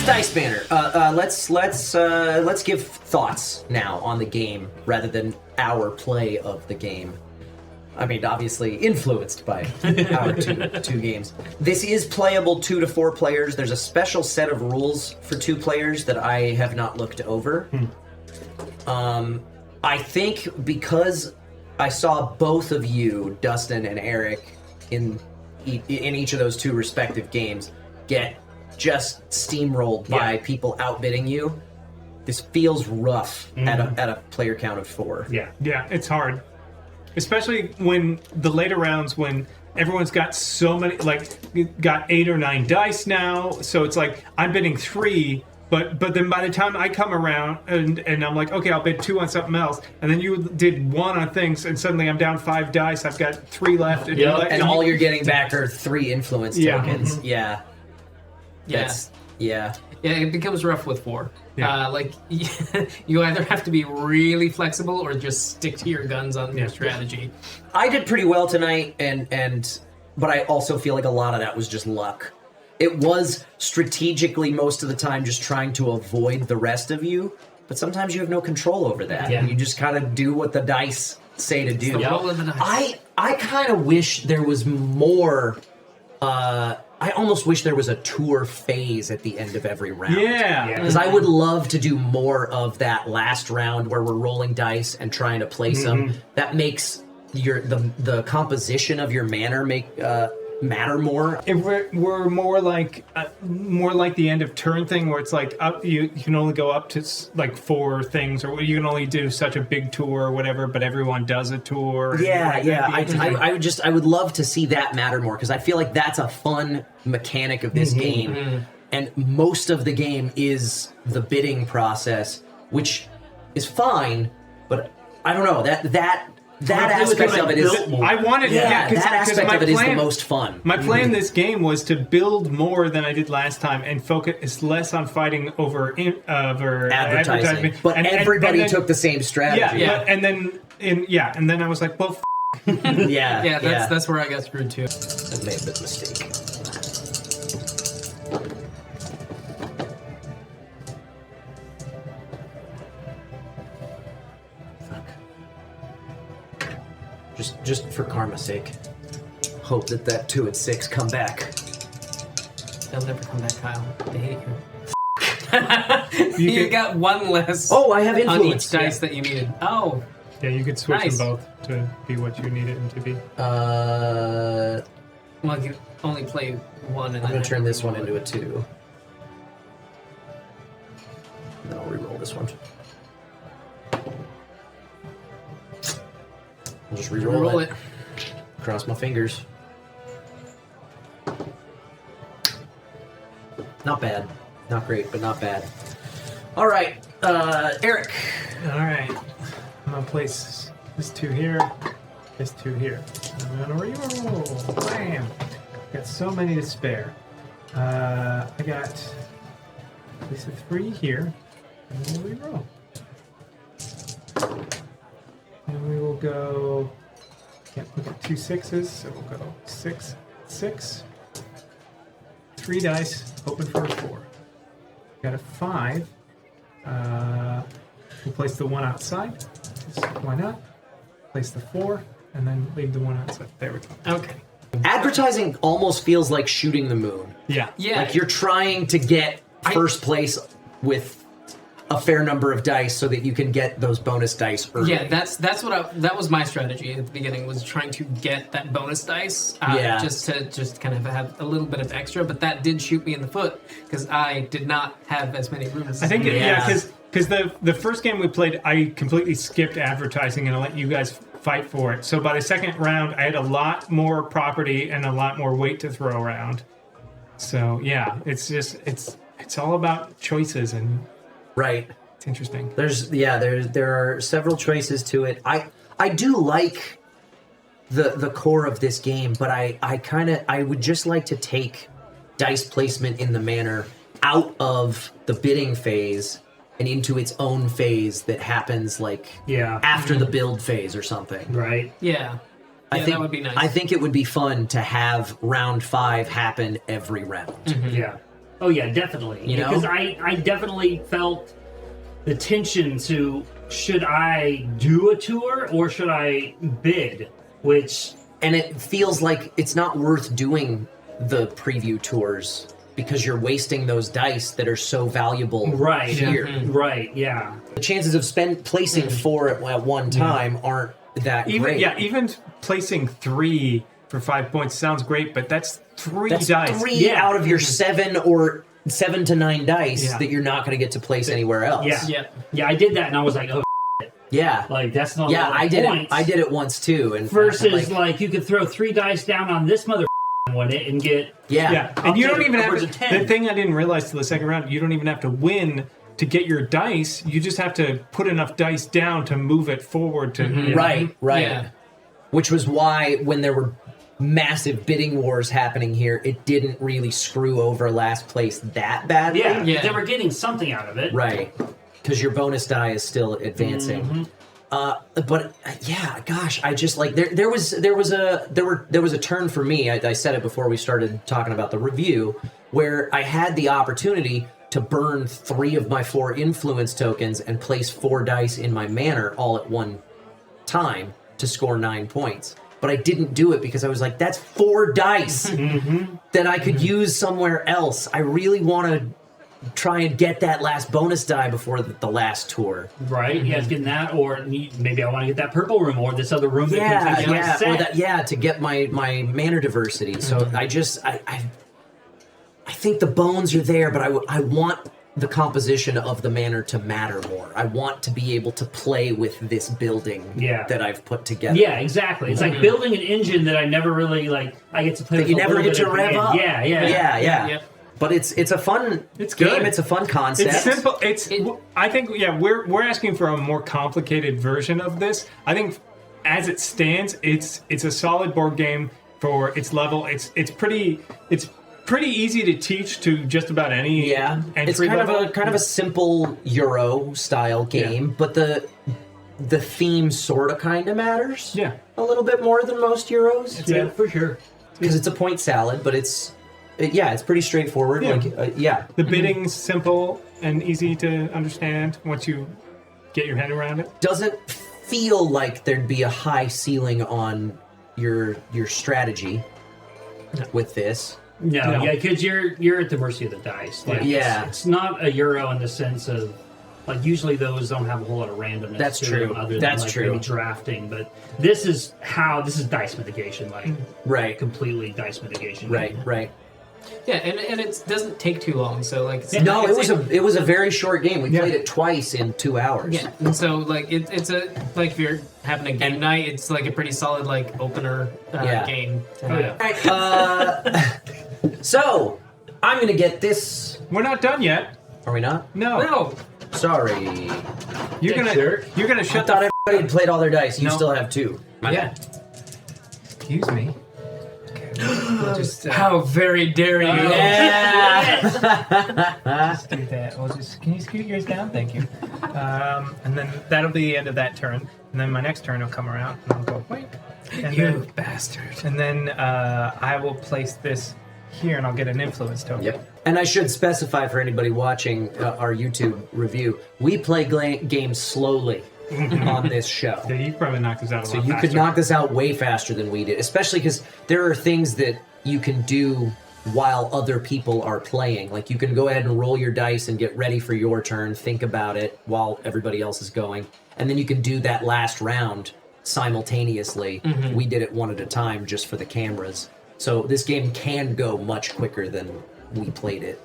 Dice Manor. Let's give thoughts now on the game rather than our play of the game. I mean, obviously influenced by our two games. This is playable 2 to 4 players. There's a special set of rules for 2 players that I have not looked over. I think because I saw both of you, Dustin and Eric, in each of those 2 respective games, get just steamrolled by people outbidding you. This feels rough at a player count of 4. Yeah, it's hard. Especially when the later rounds, when everyone's got so many, like, got 8 or 9 dice now, so it's like, I'm bidding 3, but then by the time I come around and I'm like, okay, I'll bid 2 on something else, and then you did 1 on things, and suddenly I'm down 5 dice, I've got 3 left. And all you're getting back are 3 influence tokens. Yeah, it becomes rough with 4. Yeah. You either have to be really flexible or just stick to your guns on your strategy. I did pretty well tonight, but I also feel like a lot of that was just luck. It was strategically most of the time just trying to avoid the rest of you, but sometimes you have no control over that. You just kind of do what the dice say to do. Roll of the dice. I kind of wish there was more. I almost wish there was a tour phase at the end of every round. Because I would love to do more of that last round where we're rolling dice and trying to place them. That makes the composition of your manor matter more. If we're more like the end of turn thing, where it's like you can only go up to like 4 things, or you can only do such a big tour or whatever, but everyone does a tour. I would love to see that matter more, because I feel like that's a fun mechanic of this game, and most of the game is the bidding process, which is fine, but I don't know that aspect of it is. I wanted that aspect of it is the most fun. My plan this game was to build more than I did last time and focus less on fighting over advertising. But everybody took the same strategy. And then I was like, well, that's where I got screwed too. I made a mistake. Just for karma's sake, hope that 2 and 6 come back. They'll never come back, Kyle. They hate you. You got 1 less. Oh, I have influence on each dice that you needed. Oh, yeah, you could switch them both to be what you needed them to be. Well, you only play 1, and I'm gonna turn this one into a 2. And then I'll re-roll this one. I'll just re-roll it. Cross my fingers. Not bad. Not great, but not bad. All right, Eric. All right. I'm going to place this 2 here, this 2 here. I'm going to re-roll. Bam. Got so many to spare. I got at least a 3 here. And we'll re-roll. And we will go, can't look at 2 6s, so we'll go 6, 6. 3 dice, hoping for a 4. Got a 5. We'll place the 1 outside. Why not? Place the 4, and then leave the 1 outside. There we go. Okay. Advertising almost feels like shooting the moon. Yeah. Like you're trying to get first place with a fair number of dice so that you can get those bonus dice early. Yeah, that was my strategy at the beginning, was trying to get that bonus dice, just to kind of have a little bit of extra, but that did shoot me in the foot because I did not have as many rooms. I think because the first game we played, I completely skipped advertising and I let you guys fight for it. So by the second round, I had a lot more property and a lot more weight to throw around. So yeah, it's all about choices and. Right. It's interesting. There are several choices to it. I do like the core of this game, but I would just like to take dice placement in the manor out of the bidding phase and into its own phase that happens after the build phase or something. Right. Yeah. I think that would be nice. I think it would be fun to have round 5 happen every round. Mm-hmm. Yeah. Oh yeah, definitely. You know? Because I definitely felt the tension to, should I do a tour or should I bid? And it feels like it's not worth doing the preview tours because you're wasting those dice that are so valuable here. Right, yeah. The chances of placing 4 at one time aren't that great. Yeah, even placing 3 for 5 points sounds great, but that's 3 dice. 3 out of your 7 or 7 to 9 dice that you're not going to get to place anywhere else. Yeah, I did that and I was like, oh, yeah. like that's not I did it. I did it once too. And versus like you could throw 3 dice down on this mother one and get and you don't even have upwards of 10. the thing I didn't realize till the second round. You don't even have to win to get your dice. You just have to put enough dice down to move it forward to right. Yeah. Which was why when there were massive bidding wars happening here, it didn't really screw over last place that badly. Yeah, they were getting something out of it. Right. Because your bonus die is still advancing. But yeah, gosh, I just like there was a turn for me. I said it before we started talking about the review, where I had the opportunity to burn 3 of my 4 influence tokens and place 4 dice in my manor all at one time to score 9 points. But I didn't do it because I was like, that's 4 dice that I could use somewhere else. I really want to try and get that last bonus die before the last tour. Right, yeah, it's getting that, or maybe I want to get that purple room or this other room that can take my set. To get my manor diversity. So I think the bones are there, but I want the composition of the manor to matter more. I want to be able to play with this building that I've put together. Yeah, exactly. It's like building an engine that I never really I get to play with. You never get to rev up. Yeah. But it's a fun game. good. It's a fun concept. It's simple. I think we're asking for a more complicated version of this. I think as it stands, it's a solid board game for its level. It's pretty easy to teach to just about any It's entry kind level. of a simple Euro style game, but the theme sort of kind of matters. Yeah. A little bit more than most Euros. Yeah, for sure. Because it's a point salad, but it's pretty straightforward. Yeah. The bidding's simple and easy to understand once you get your head around it. Doesn't feel like there'd be a high ceiling on your strategy with this. No, because you're at the mercy of the dice. Like, it's not a Euro in the sense of like usually those don't have a whole lot of randomness. That's to true. them other That's than, true. Really drafting, but this is dice mitigation, completely dice mitigation. Right. Yeah, and it doesn't take too long. So it was a very short game. We played it twice in 2 hours. Yeah, and so it's a if you're having a game night, it's like a pretty solid opener game. So I'm gonna get this. We're not done yet. Are we not? No. Sorry. You're gonna I shut thought the everybody had played all their dice. You No. still have 2. Excuse me. We'll just How very dare you! just do that. Can you scoot yours down? Thank you. And then that'll be the end of that turn. And then my next turn will come around and I'll go, wait. And You bastard. And then I will place this here and I'll get an influence token. Yep. And I should specify for anybody watching our YouTube review, we play games slowly on this show. So you probably knocked this out a lot So you could knock this out way faster than we did, especially because there are things that you can do while other people are playing. Like you can go ahead and roll your dice and get ready for your turn, think about it while everybody else is going, and then you can do that last round simultaneously. We did it one at a time just for the cameras. So this game can go much quicker than we played it.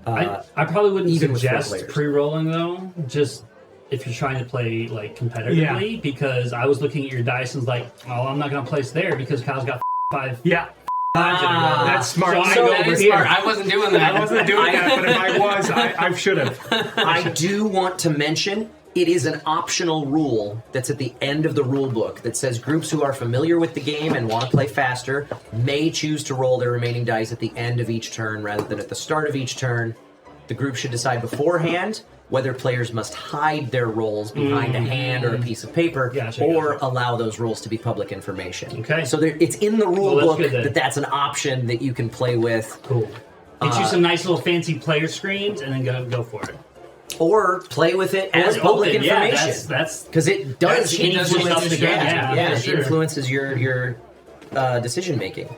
I probably wouldn't even with 4 suggest players. pre-rolling though. Just if you're trying to play competitively, because I was looking at your dice and was like, well, I'm not going to place there because Kyle's got 5. Yeah. That's smart. That is smart. I wasn't doing that. I wasn't doing that, but if I was, I should have. I do want to mention it is an optional rule that's at the end of the rule book that says groups who are familiar with the game and want to play faster may choose to roll their remaining dice at the end of each turn rather than at the start of each turn. The group should decide beforehand whether players must hide their rolls behind a hand or a piece of paper or allow those rolls to be public information. Okay. So it's in the rule Well, book that's good then. that's an option that you can play with. Cool. Get you some nice little fancy player screens, and then go for it. Or play with it as public information. That's because it does influence influence the strategy. it influences your decision making.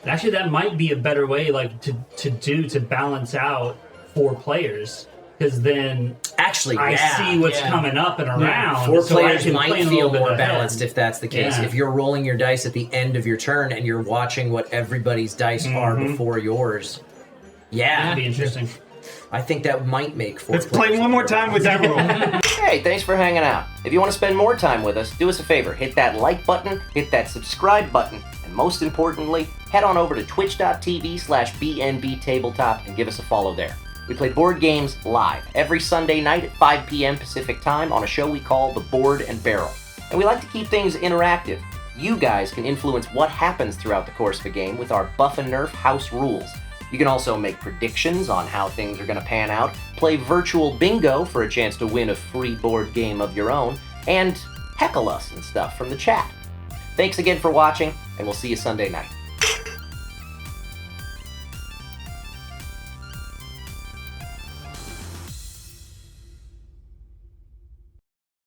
actually that might be a better way, like to balance out 4 players. Because then actually, I see what's coming up and around. 4 so players I can might feel more balanced if that's the case. Yeah. If you're rolling your dice at the end of your turn and you're watching what everybody's dice are before yours, That'd be interesting. I think that might make 4 Let's play one more time with that rule. Hey, thanks for hanging out. If you want to spend more time with us, do us a favor. Hit that like button, hit that subscribe button, and most importantly, head on over to twitch.tv/BNB Tabletop and give us a follow there. We play board games live every Sunday night at 5 p.m. Pacific Time on a show we call The Board and Barrel. And we like to keep things interactive. You guys can influence what happens throughout the course of a game with our Buff and Nerf house rules. You can also make predictions on how things are going to pan out, play virtual bingo for a chance to win a free board game of your own, and heckle us and stuff from the chat. Thanks again for watching, and we'll see you Sunday night.